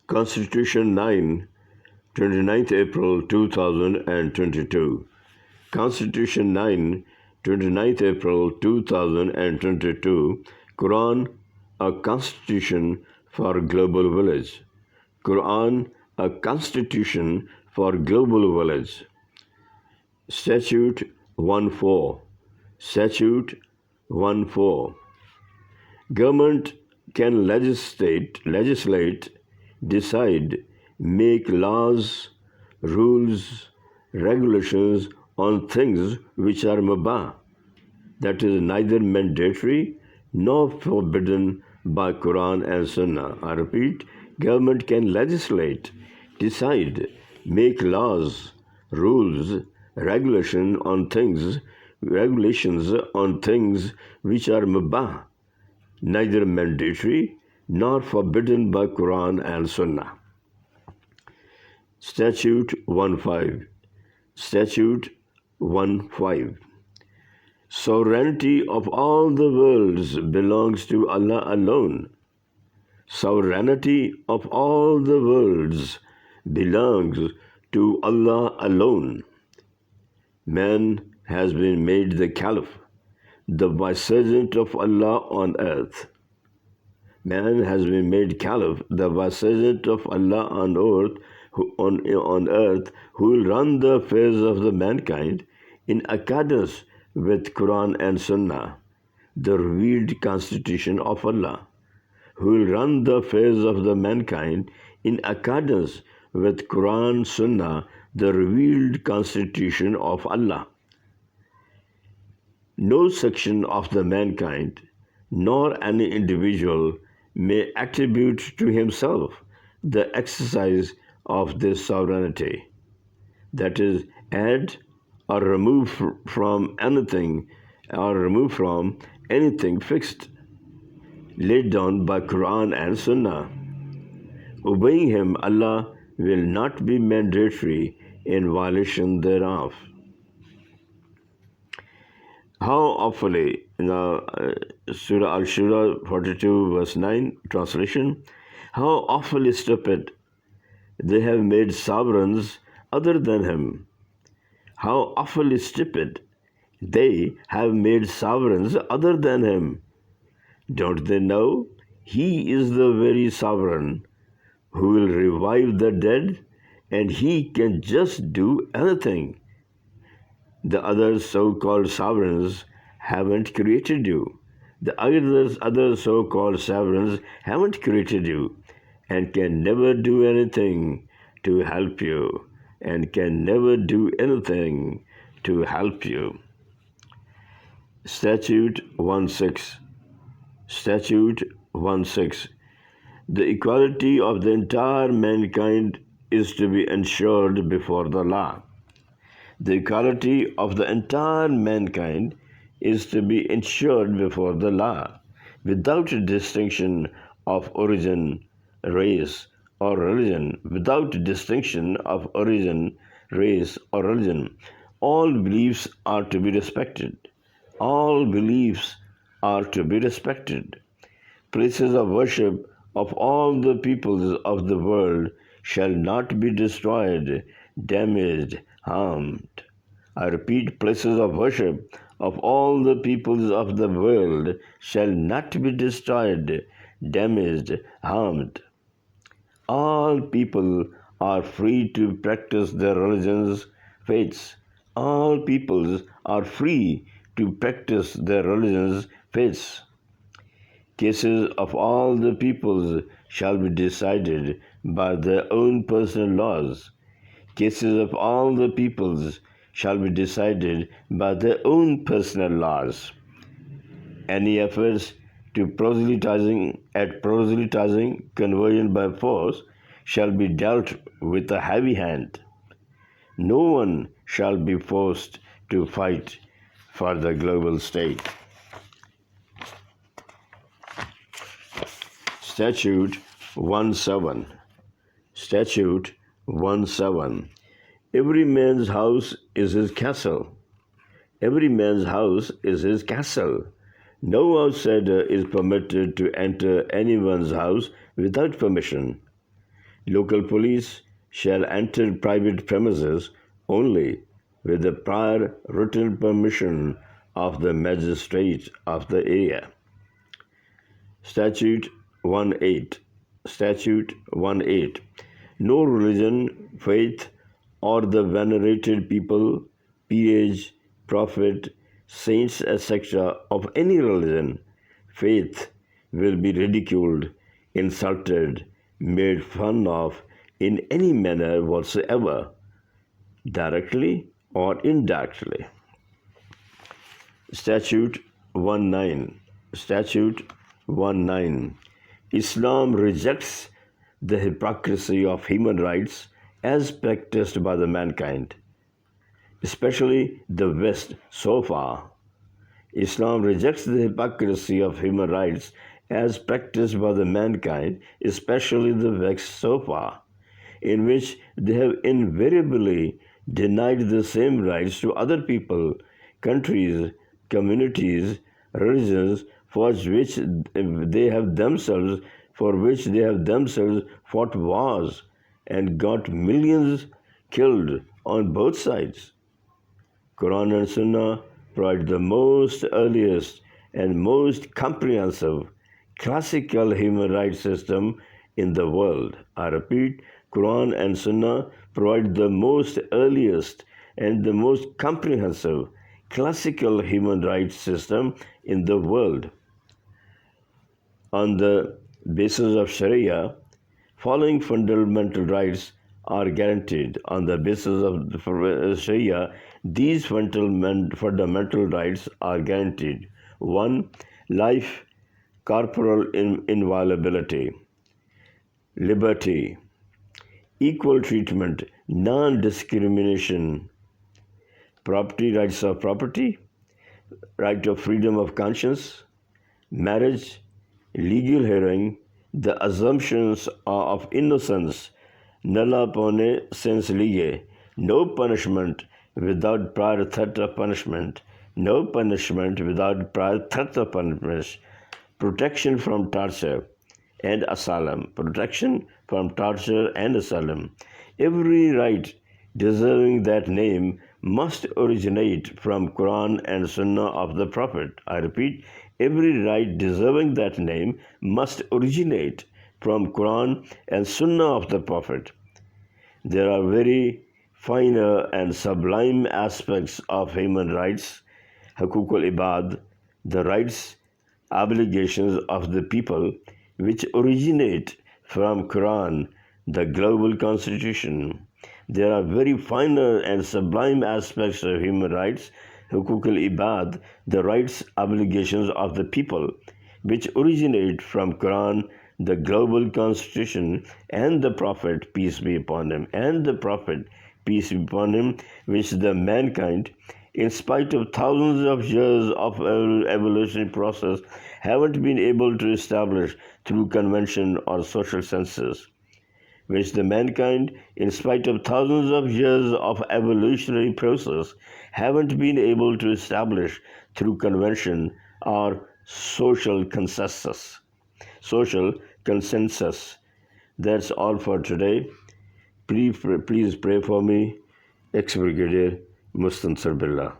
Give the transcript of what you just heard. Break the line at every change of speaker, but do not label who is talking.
Constitution 9, 29th April 2022. Constitution 9, 29th April 2022. Quran, a constitution for global village. Quran, a constitution for global village. Statute 1.4. Statute 1.4. Government can legislate, decide, make laws, rules, regulations on things which are mubah, that is neither mandatory nor forbidden by Quran and Sunnah. I repeat, government can legislate, decide, make laws, rules, regulations on things which are mubah, neither mandatory nor forbidden by Quran and Sunnah. Statute 1.5. Statute 1.5. Sovereignty of all the worlds belongs to Allah alone. Sovereignty of all the worlds belongs to Allah alone. Man has been made the Caliph, the vicegerent of Allah on earth. Man has been made Caliph, the vicegerent of Allah on earth, who will run the affairs of the mankind in accordance with Quran and Sunnah, the revealed constitution of Allah. Who will run the affairs of the mankind in accordance with Quran, Sunnah, the revealed constitution of Allah. No section of the mankind, nor any individual, may attribute to himself the exercise of this sovereignty, that is, add or remove from anything fixed, laid down by Quran and Sunnah. Obeying him, Allah will not be mandatory in violation thereof. How awfully, Surah Al-Shura 42 verse 9, translation, how awfully stupid they have made sovereigns other than him. How awfully stupid they have made sovereigns other than him. Don't they know he is the very sovereign who will revive the dead, and he can just do anything. The other so-called sovereigns haven't created you. The other so-called sovereigns haven't created you and can never do anything to help you. Statute 1.6. Statute 1.6. The equality of the entire mankind is to be ensured before the law. The equality of the entire mankind is to be ensured before the law, without distinction of origin, race, or religion. Without distinction of origin, race, or religion. All beliefs are to be respected. All beliefs are to be respected. Places of worship of all the peoples of the world shall not be destroyed, damaged, harmed. I repeat, places of worship of all the peoples of the world shall not be destroyed, damaged, harmed. All people are free to practice their religions, faiths. All peoples are free to practice their religions, faiths. Cases of all the peoples shall be decided by their own personal laws. Cases of all the peoples shall be decided by their own personal laws. Any efforts to proselytizing, conversion by force, shall be dealt with a heavy hand. No one shall be forced to fight for the global state. Statute 1.7. Statute 1.7. Every man's house is his castle. Every man's house is his castle. No outsider is permitted to enter anyone's house without permission. Local police shall enter private premises only with the prior written permission of the magistrate of the area. Statute 1.8. Statute 1.8. No religion, faith, or the venerated people, peerage, prophet, saints, etc. of any religion, faith will be ridiculed, insulted, made fun of in any manner whatsoever, directly or indirectly. Statute 1.9. Statute 1.9. Islam rejects the hypocrisy of human rights as practiced by the mankind, especially the West so far. Islam rejects the hypocrisy of human rights as practiced by the mankind, especially the West so far, in which they have invariably denied the same rights to other people, countries, communities, religions for which they have themselves fought wars and got millions killed on both sides. Quran and Sunnah provide the most earliest and most comprehensive classical human rights system in the world. I repeat, Quran and Sunnah provide the most earliest and the most comprehensive classical human rights system in the world. On the basis of Sharia, following fundamental rights are guaranteed. On the basis of Sharia, these fundamental rights are guaranteed. 1. Life, corporal inviolability, liberty, equal treatment, non-discrimination, rights of property, right of freedom of conscience, marriage, legal hearing, the assumptions of innocence, nulla pone sens lege, no punishment without prior threat of punishment, no punishment without prior threat of punishment, protection from torture and asylum, protection from torture and asylum. Every right deserving that name must originate from Quran and Sunnah of the Prophet. I repeat, every right deserving that name must originate from Quran and Sunnah of the Prophet. There are very finer and sublime aspects of human rights, Hukukul Ibad, the rights, obligations of the people, which originate from Quran, the global constitution. There are very finer and sublime aspects of human rights, Hukukul Ibad, the rights, obligations of the people, which originate from Quran, the global constitution, and the Prophet, peace be upon him, which the mankind, in spite of thousands of years of evolutionary process, haven't been able to establish through convention or social census, which the mankind, in spite of thousands of years of evolutionary process, haven't been able to establish through convention or social consensus. That's all for today. Please pray for me, ex-Brigadier Mustansir Billah.